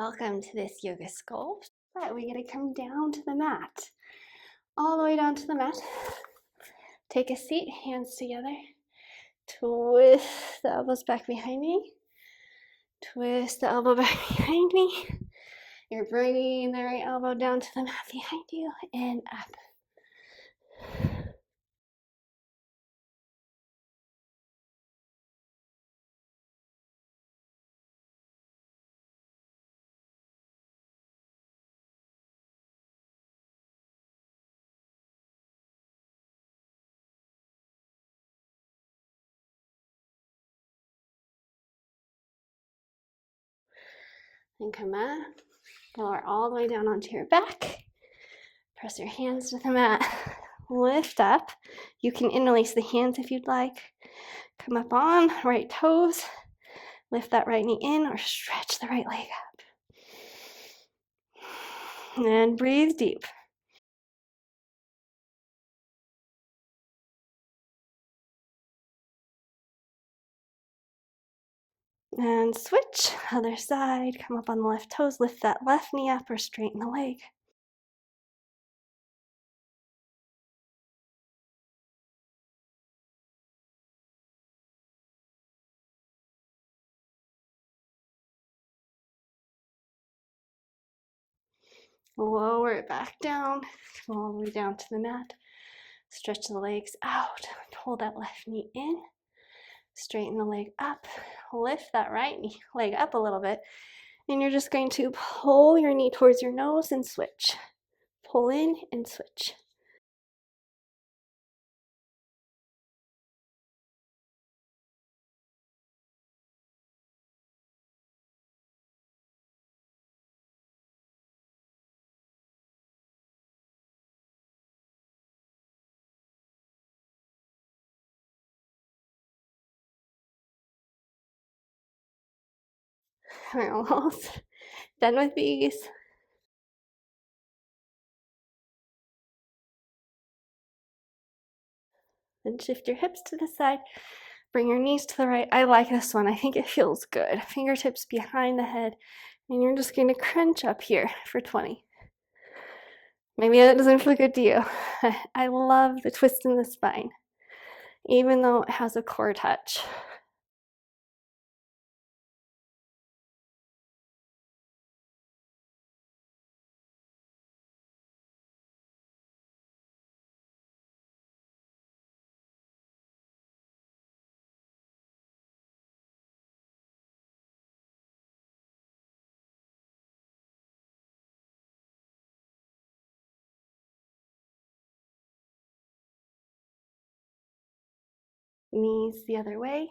Welcome to this yoga sculpt. But we gotta come down to the mat. All the way down to the mat. Take a seat, hands together. Twist the elbows back behind me. Twist the elbow back behind me. You're bringing the right elbow down to the mat behind you and up. And come up. Lower all the way down onto your back. Press your hands to the mat. Lift up. You can interlace the hands if you'd like. Come up on right toes. Lift that right knee in or stretch the right leg up. And breathe deep. And switch, other side. Come up on the left toes. Lift that left knee up or straighten the leg. Lower it back down. Come all the way down to the mat. Stretch the legs out. Pull that left knee in. Straighten the leg up. Lift that right leg up a little bit. And you're just going to pull your knee towards your nose and switch. Pull in and switch. We're almost done with these. Then shift your hips to the side. Bring your knees to the right. I like this one. I think it feels good. Fingertips behind the head. And you're just going to crunch up here for 20. Maybe that doesn't feel good to you. I love the twist in the spine, even though it has a core touch. Knees the other way.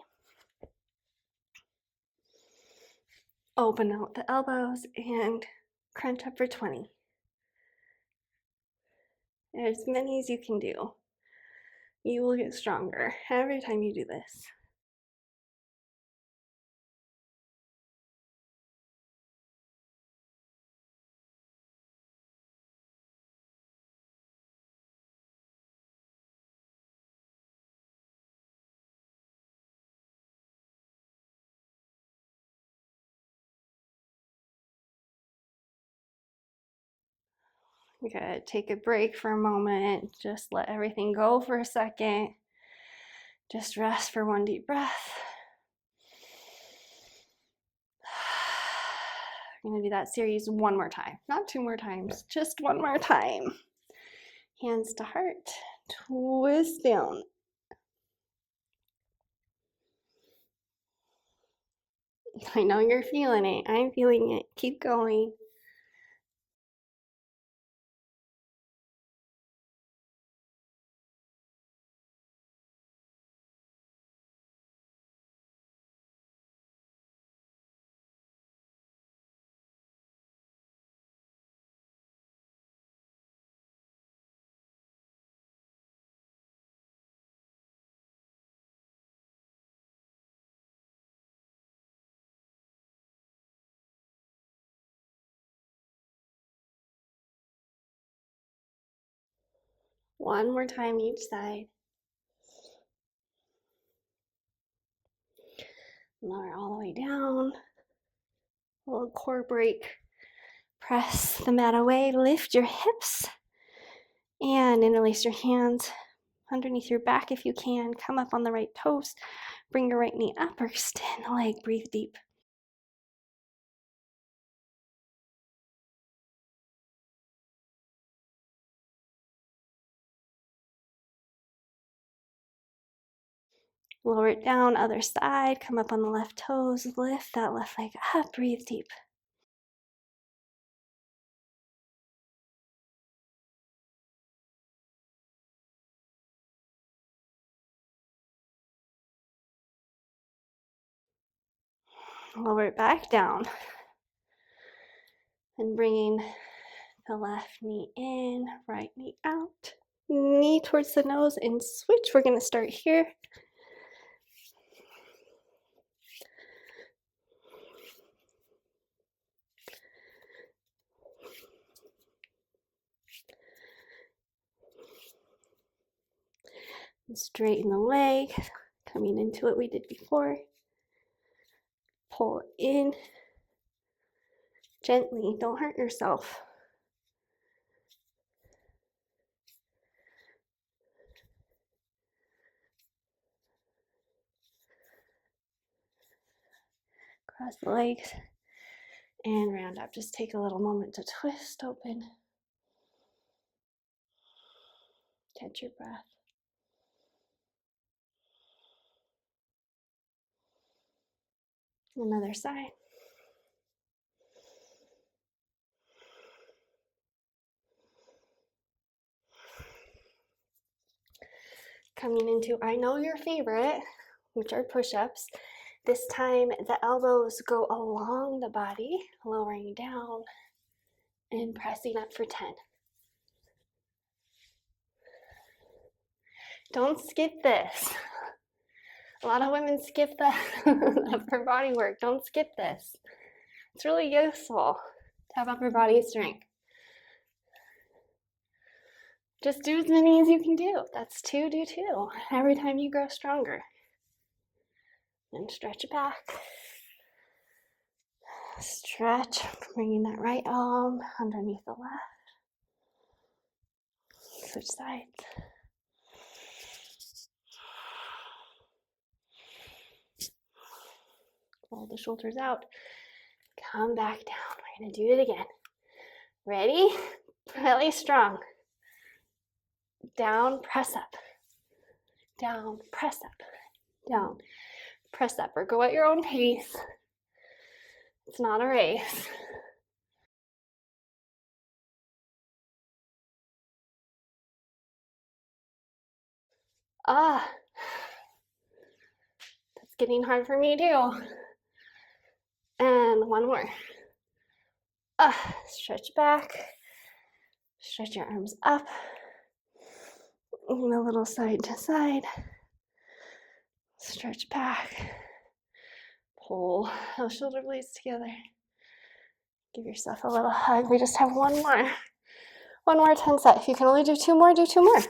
Open out the elbows and crunch up for 20. As many as you can do. You will get stronger every time you do this. Good. Take a break for a moment. Just let everything go for a second. Just rest for one deep breath. I'm going to do that series one more time. Not 2 more times, just one more time. Hands to heart. Twist down. I know you're feeling it. I'm feeling it. Keep going. One more time each side. Lower all the way down. A little core break. Press the mat away, lift your hips, and interlace your hands underneath your back if you can. Come up on the right toes. Bring your right knee up or extend the leg. Breathe deep. Lower it down, other side. Come up on the left toes. Lift that left leg up. Breathe deep. Lower it back down. And bringing the left knee in, right knee out. Knee towards the nose and switch. We're going to start here. And straighten the leg, coming into what we did before. Pull in gently, don't hurt yourself. Cross the legs and round up. Just take a little moment to twist open. Catch your breath. Another side. Coming into, I know your favorite, which are push-ups. This time the elbows go along the body, lowering down and pressing up for 10. Don't skip this. A lot of women skip the upper body work. Don't skip this. It's really useful to have upper body strength. Just do as many as you can do. That's 2, do 2. Every time you grow stronger. And stretch it back. Stretch, bringing that right arm underneath the left. Switch sides. Roll the shoulders out. Come back down. We're going to do it again. Ready? Really strong. Down, press up. Down, press up. Down, press up. Or go at your own pace. It's not a race. That's getting hard for me too. And one more. Stretch back. Stretch your arms up. And a little side to side. Stretch back. Pull those shoulder blades together. Give yourself a little hug. We just have one more. One more 10 set. If you can only do 2 more, do 2 more.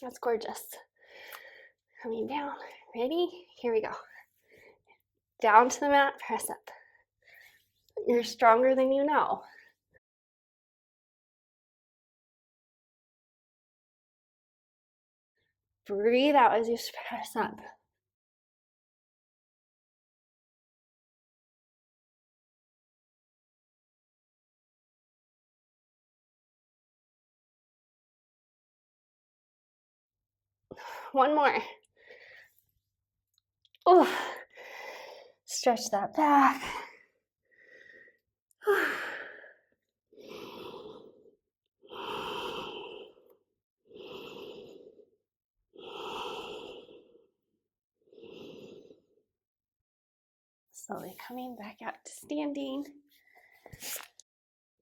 That's gorgeous. Coming down. Ready? Here we go. Down to the mat, press up. You're stronger than you know. Breathe out as you press up. One more. Ooh. Stretch that back. Slowly coming back out to standing.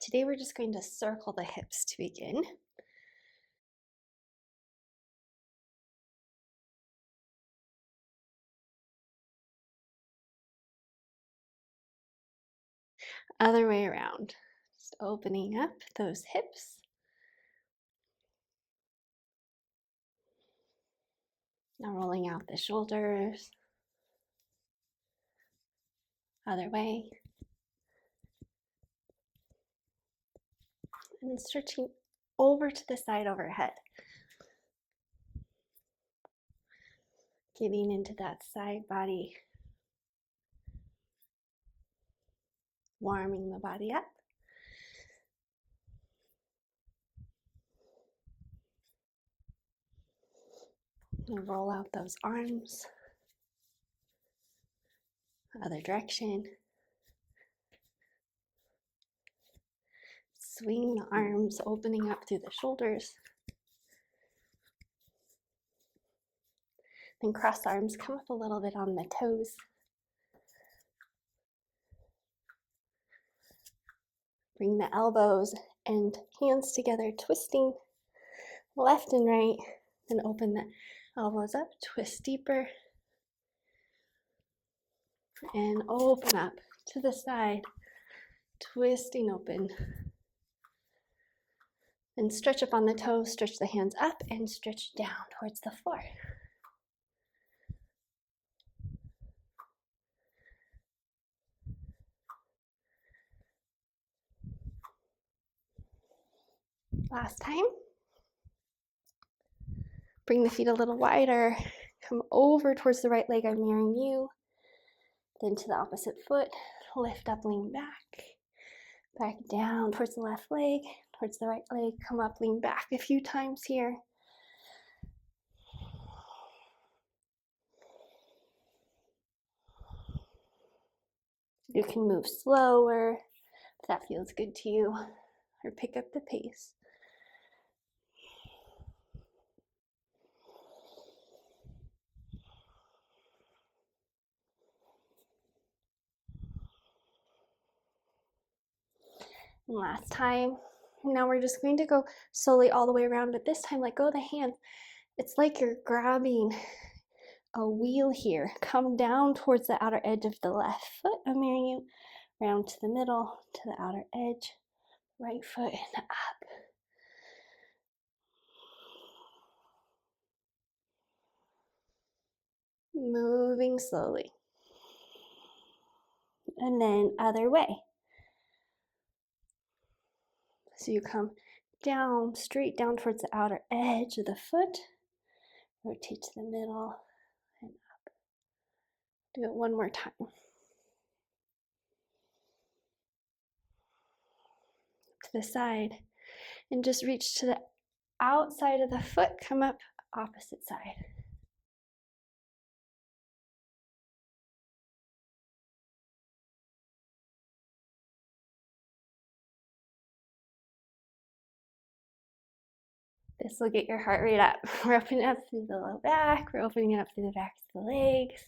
Today we're just going to circle the hips to begin. Other way around. Just opening up those hips. Now rolling out the shoulders. Other way. and stretching over to the side overhead. Getting into that side body, warming the body up. And roll out those arms, other direction. Swing the arms, opening up through the shoulders. Then cross the arms, come up a little bit on the toes. Bring the elbows and hands together, twisting left and right. Then open the elbows up, twist deeper. And open up to the side, twisting open. And stretch up on the toes, stretch the hands up and stretch down towards the floor. Last time. Bring the feet a little wider. Come over towards the right leg, I'm mirroring you. Then to the opposite foot, lift up, lean back. Back down towards the left leg, towards the right leg. Come up, lean back a few times here. You can move slower if that feels good to you, or pick up the pace. And last time. Now we're just going to go slowly all the way around, but this time let go of the hands. It's like you're grabbing a wheel here. Come down towards the outer edge of the left foot. I'm mirroring you. Round to the middle, to the outer edge. Right foot and up. Moving slowly. And then other way. So you come down, straight down towards the outer edge of the foot. Rotate to the middle and up. Do it one more time. To the side. And just reach to the outside of the foot. Come up opposite side. This will get your heart rate up. We're opening up through the low back. We're opening it up through the backs of the legs.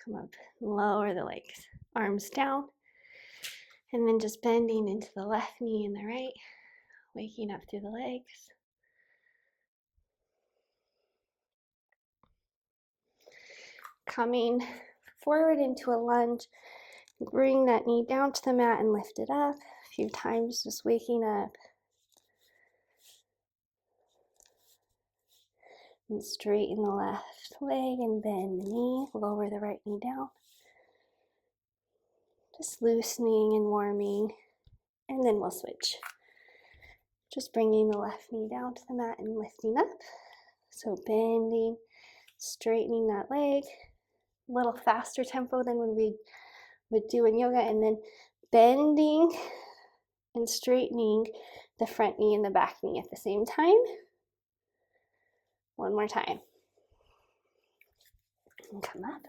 Come up, lower the legs, arms down, and then just bending into the left knee and the right, waking up through the legs. Coming forward into a lunge, bring that knee down to the mat and lift it up a few times, just waking up. And straighten the left leg and bend the knee, lower the right knee down. Just loosening and warming, and then we'll switch. Just bringing the left knee down to the mat and lifting up. So bending, straightening that leg, a little faster tempo than when we would do in yoga, and then bending and straightening the front knee and the back knee at the same time. One more time. And come up,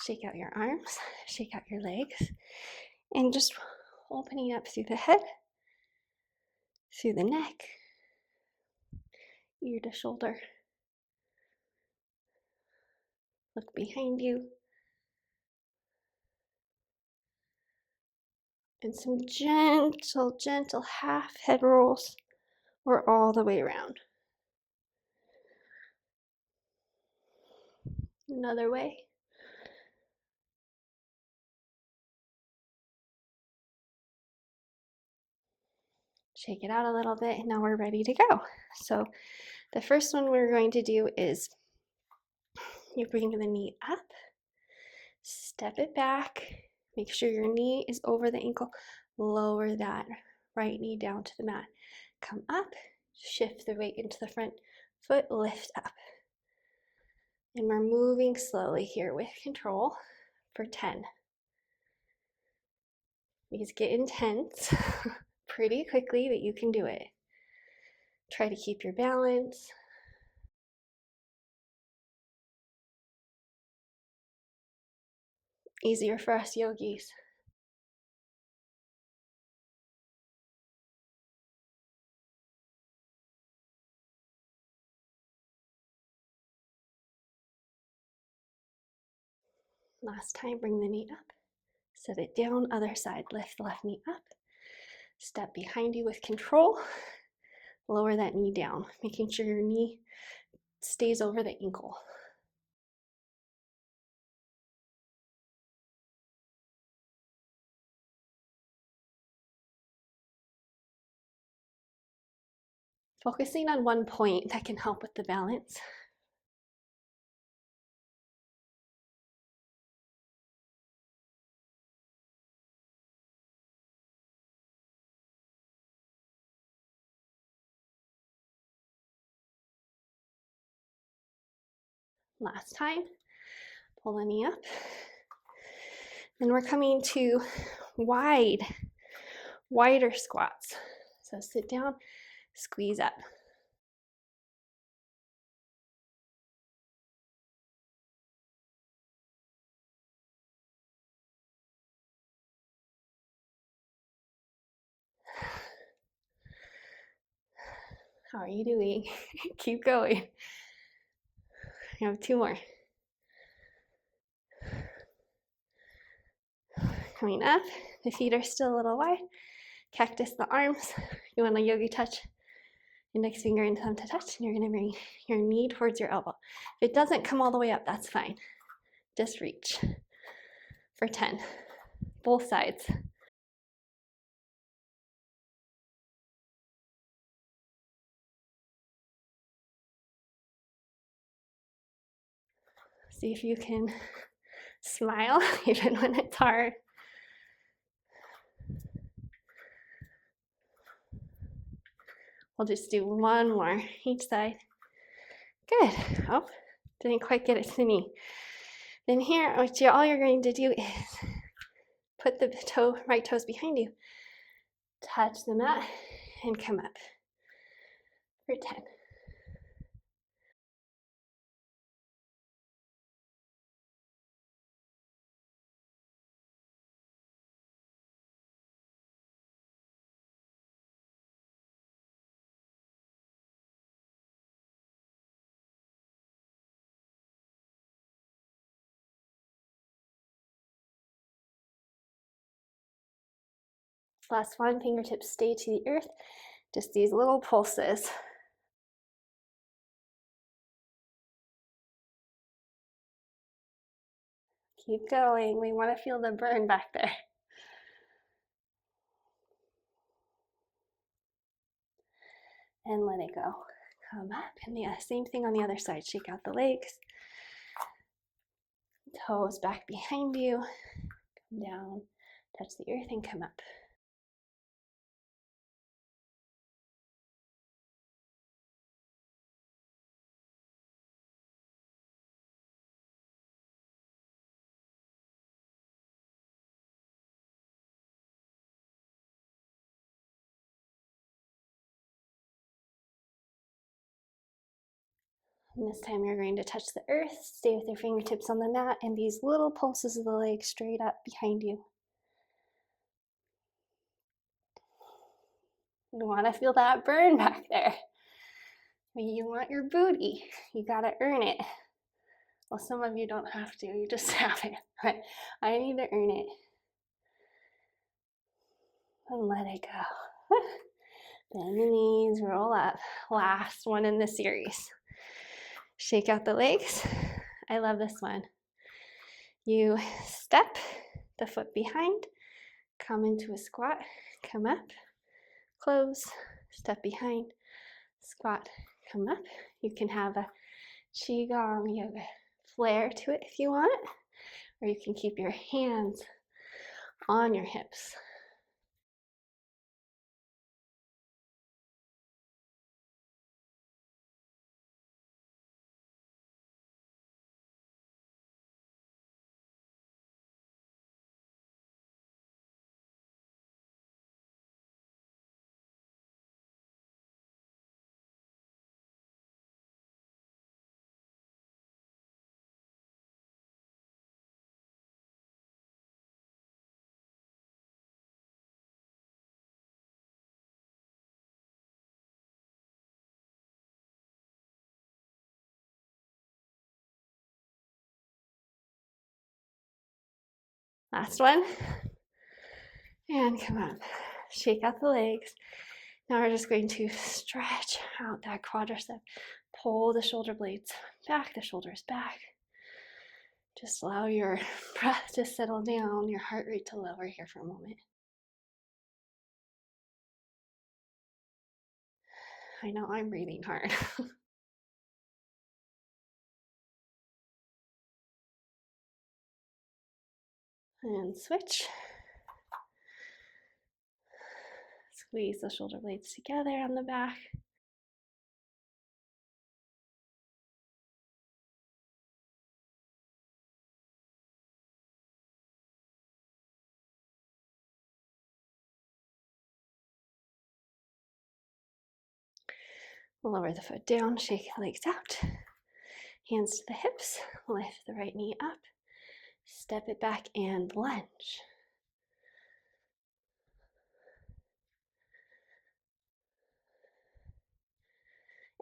shake out your arms, shake out your legs, and just opening up through the head, through the neck, ear to shoulder. Look behind you. And some gentle half head rolls or all the way around. Another way. Shake it out a little bit, and now we're ready to go. So the first one we're going to do is you bring the knee up, step it back, make sure your knee is over the ankle, lower that right knee down to the mat. Come up, shift the weight into the front foot, lift up. And we're moving slowly here with control for 10. These get intense pretty quickly, but you can do it. Try to keep your balance. Easier for us yogis. Last time, bring the knee up, set it down, other side, lift the left knee up, step behind you with control, lower that knee down, making sure your knee stays over the ankle. Focusing on one point that can help with the balance. Last time, pull the knee up. Then we're coming to wider squats. So sit down, squeeze up. How are you doing? Keep going. You have 2 more. Coming up, the feet are still a little wide. Cactus the arms. You want a yogi touch. Index finger and thumb to touch, and you're gonna bring your knee towards your elbow. If it doesn't come all the way up, that's fine. Just reach for 10. Both sides. See if you can smile even when it's hard. We'll just do 1 more each side. Good. Oh, didn't quite get it to the knee. Then here, all you're going to do is put the right toes behind you, touch the mat, and come up for 10. Last one, fingertips stay to the earth. Just these little pulses. Keep going. We want to feel the burn back there. And let it go. Come up, and the same thing on the other side. Shake out the legs. Toes back behind you. Come down, touch the earth, and come up. And this time you're going to touch the earth, stay with your fingertips on the mat, and these little pulses of the legs straight up behind you. You want to feel that burn back there. You want your booty. You gotta earn it. Well, some of you don't have to, you just have it. But I need to earn it. And let it go. Bend the knees, roll up. Last one in the series. Shake out the legs. I love this one. You step the foot behind, come into a squat, come up, close, step behind, squat, come up. You can have a Qigong yoga flair to it if you want, or you can keep your hands on your hips. Last one. And come up. Shake out the legs. Now we're just going to stretch out that quadricep. Pull the shoulder blades back, the shoulders back. Just allow your breath to settle down, your heart rate to lower here for a moment. I know I'm breathing hard. And switch. Squeeze the shoulder blades together on the back. Lower the foot down, shake the legs out. Hands to the hips, lift the right knee up. Step it back and lunge.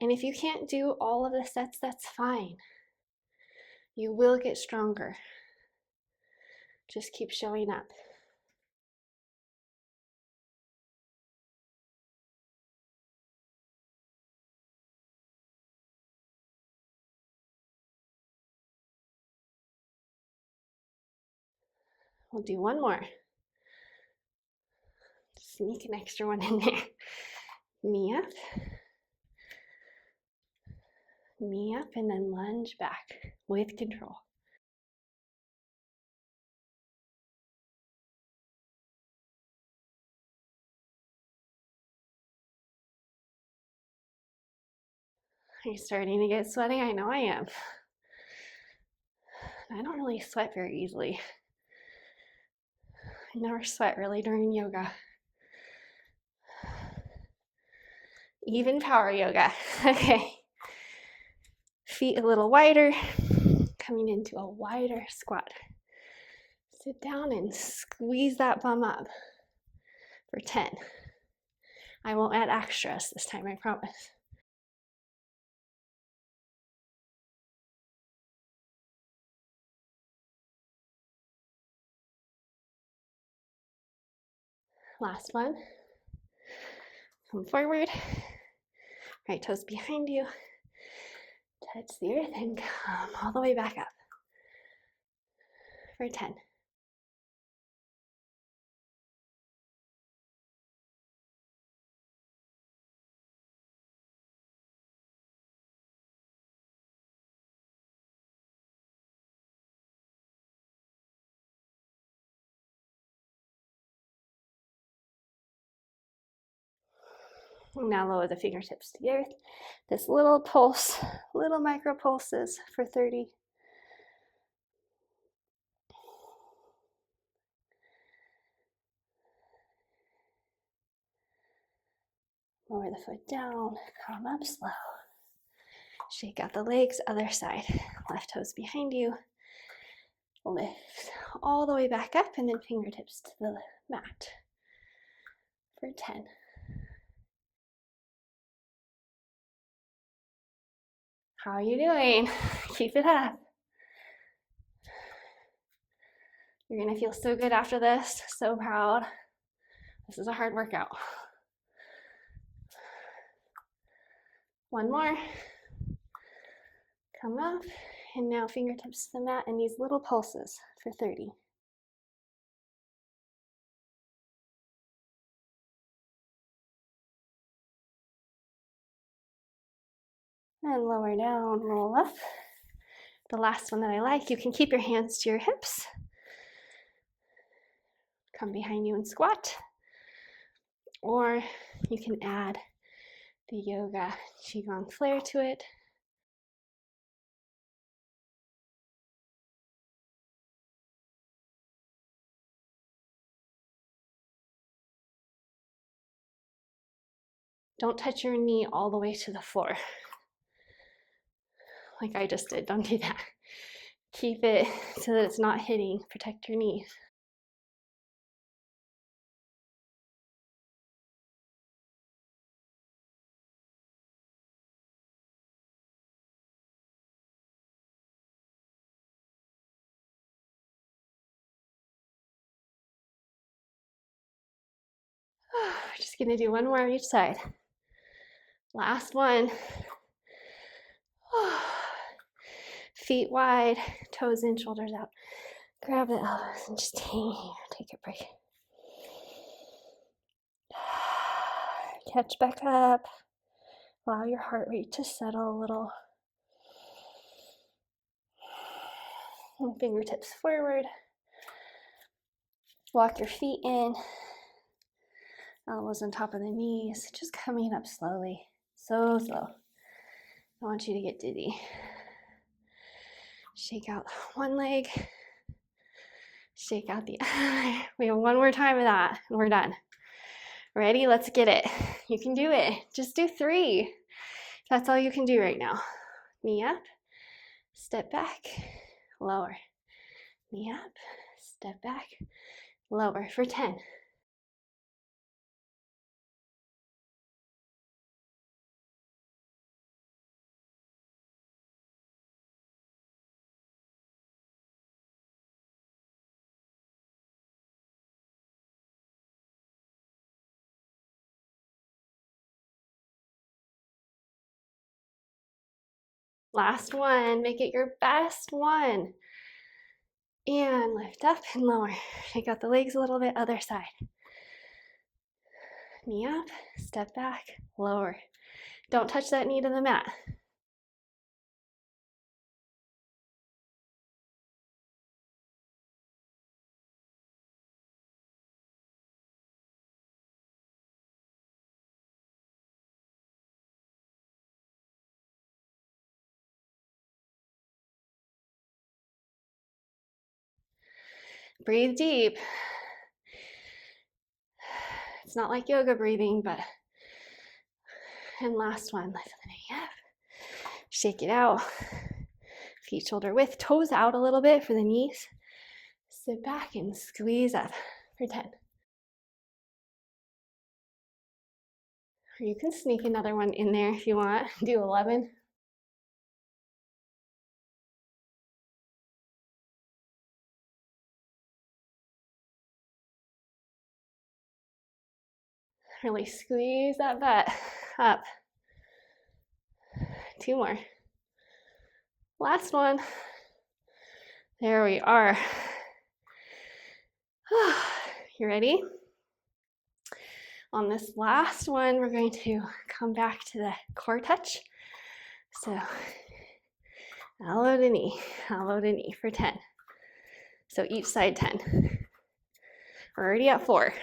And if you can't do all of the sets, that's fine. You will get stronger. Just keep showing up. We'll do one more. Sneak an extra one in there. Knee up, and then lunge back with control. Are you starting to get sweaty? I know I am. I don't really sweat very easily. I never sweat really during yoga. Even power yoga. Okay. Feet a little wider, coming into a wider squat. Sit down and squeeze that bum up for 10. I won't add extras this time, I promise. Last one. Come forward. Right toes behind you. Touch the earth and come all the way back up for 10. Now lower the fingertips to the earth. This little pulse, little micro pulses for 30. Lower the foot down, come up slow. Shake out the legs, other side. Left toes behind you. Lift all the way back up and then fingertips to the mat for 10. How are you doing? Keep it up. You're gonna feel so good after this, so proud. This is a hard workout. One more. Come up, and now fingertips to the mat and these little pulses for 30. And lower down, roll up. The last one that I like, you can keep your hands to your hips. Come behind you and squat. Or you can add the yoga qigong flair to it. Don't touch your knee all the way to the floor. Like I just did, don't do that. Keep it so that it's not hitting, protect your knees. We're just gonna do one more on each side. Last one. Feet wide, toes in, shoulders out. Grab the elbows and just hang here. Take a break. Catch back up. Allow your heart rate to settle a little. And fingertips forward. Walk your feet in. Elbows on top of the knees. Just coming up slowly. So slow. I want you to get dizzy. Shake out one leg. Shake out the other. We have one more time of that and we're done. Ready? Let's get it. You can do it. Just do 3. That's all you can do right now. Knee up, step back, lower. Knee up, step back, lower for 10. Last one, make it your best one. And lift up and lower. Shake out the legs a little bit, other side. Knee up, step back, lower. Don't touch that knee to the mat. Breathe deep. It's not like yoga breathing, but, and last one, lift the knee up. Shake it out. Feet shoulder width, toes out a little bit for the knees. Sit back and squeeze up for 10. Or you can sneak another one in there if you want. Do 11. Really squeeze that butt up. 2 more. Last one. There we are. You ready? On this last one, we're going to come back to the core touch. So elbow to knee for 10. So each side 10. We're already at 4.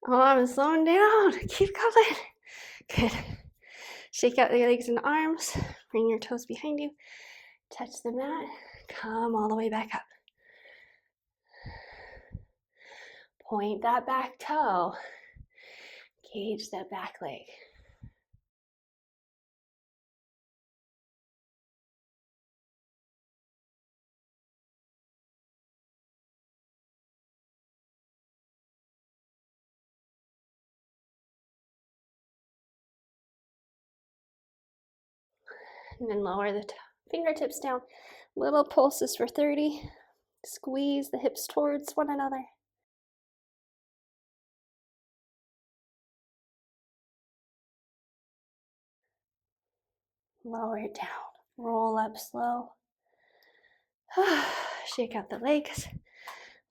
Oh, I'm slowing down. Keep going. Good. Shake out the legs and arms. Bring your toes behind you. Touch the mat. Come all the way back up. Point that back toe. Cage that back leg. And then lower the fingertips down. Little pulses for 30. Squeeze the hips towards one another. Lower it down. Roll up slow. Shake out the legs.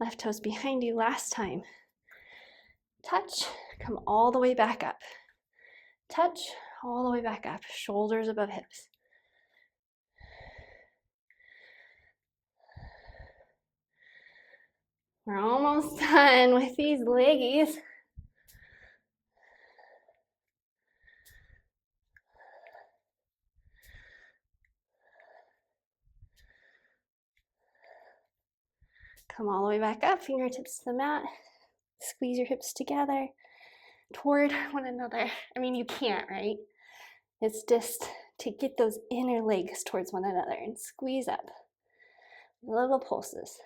Left toes behind you last time. Touch, come all the way back up. Touch, all the way back up. Shoulders above hips. We're almost done with these leggies. Come all the way back up, fingertips to the mat. Squeeze your hips together toward one another. I mean, you can't, right? It's just to get those inner legs towards one another and squeeze up. Little pulses.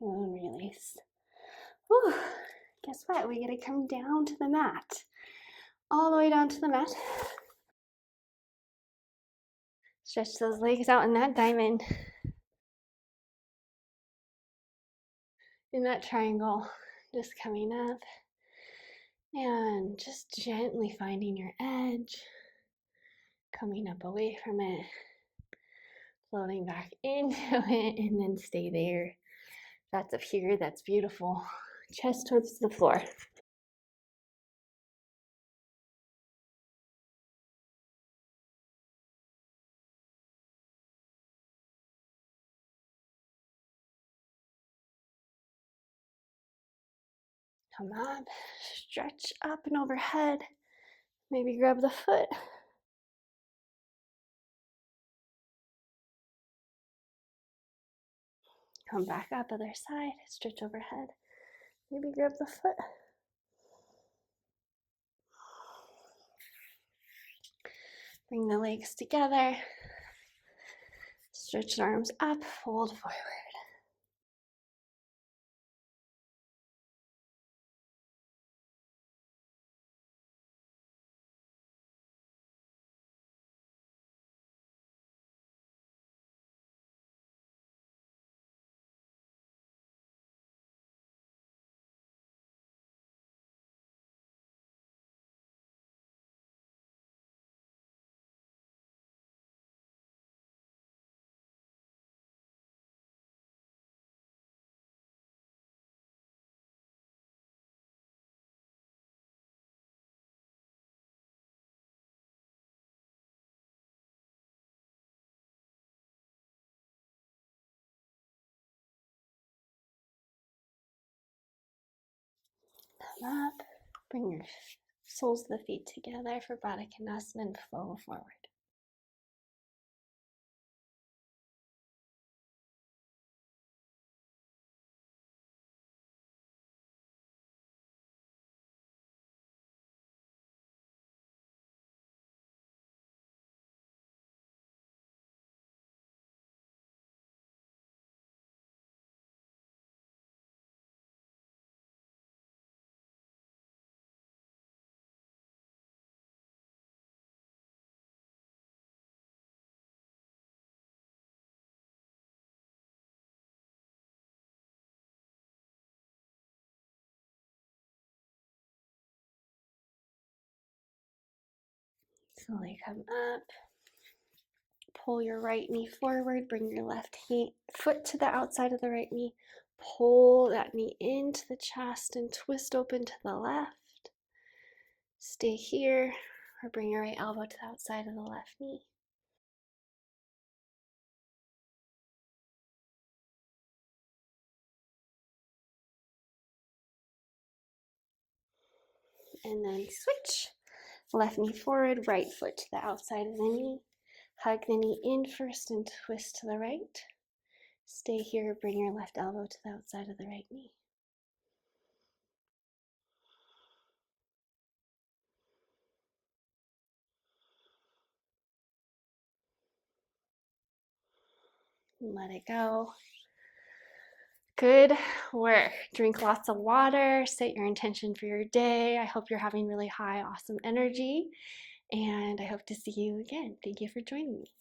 And release. Whew. Guess what? We're gonna come down to the mat. All the way down to the mat. Stretch those legs out in that diamond. In that triangle. Just coming up. And just gently finding your edge. Coming up away from it. Floating back into it and then stay there. That's up here, that's beautiful. Chest towards the floor. Come up, stretch up and overhead. Maybe grab the foot. Come back up, other side, stretch overhead. Maybe grab the foot. Bring the legs together. Stretch the arms up, fold forward. Come up, bring your soles of the feet together for Baddha Konasana and flow forward. Slowly come up. Pull your right knee forward, bring your left foot to the outside of the right knee. Pull that knee into the chest and twist open to the left. Stay here, or bring your right elbow to the outside of the left knee. And then switch. Left knee forward, right foot to the outside of the knee. Hug the knee in first and twist to the right. Stay here, bring your left elbow to the outside of the right knee. Let it go. Good work. Drink lots of water, set your intention for your day. I hope you're having really high, awesome energy, and I hope to see you again. Thank you for joining me.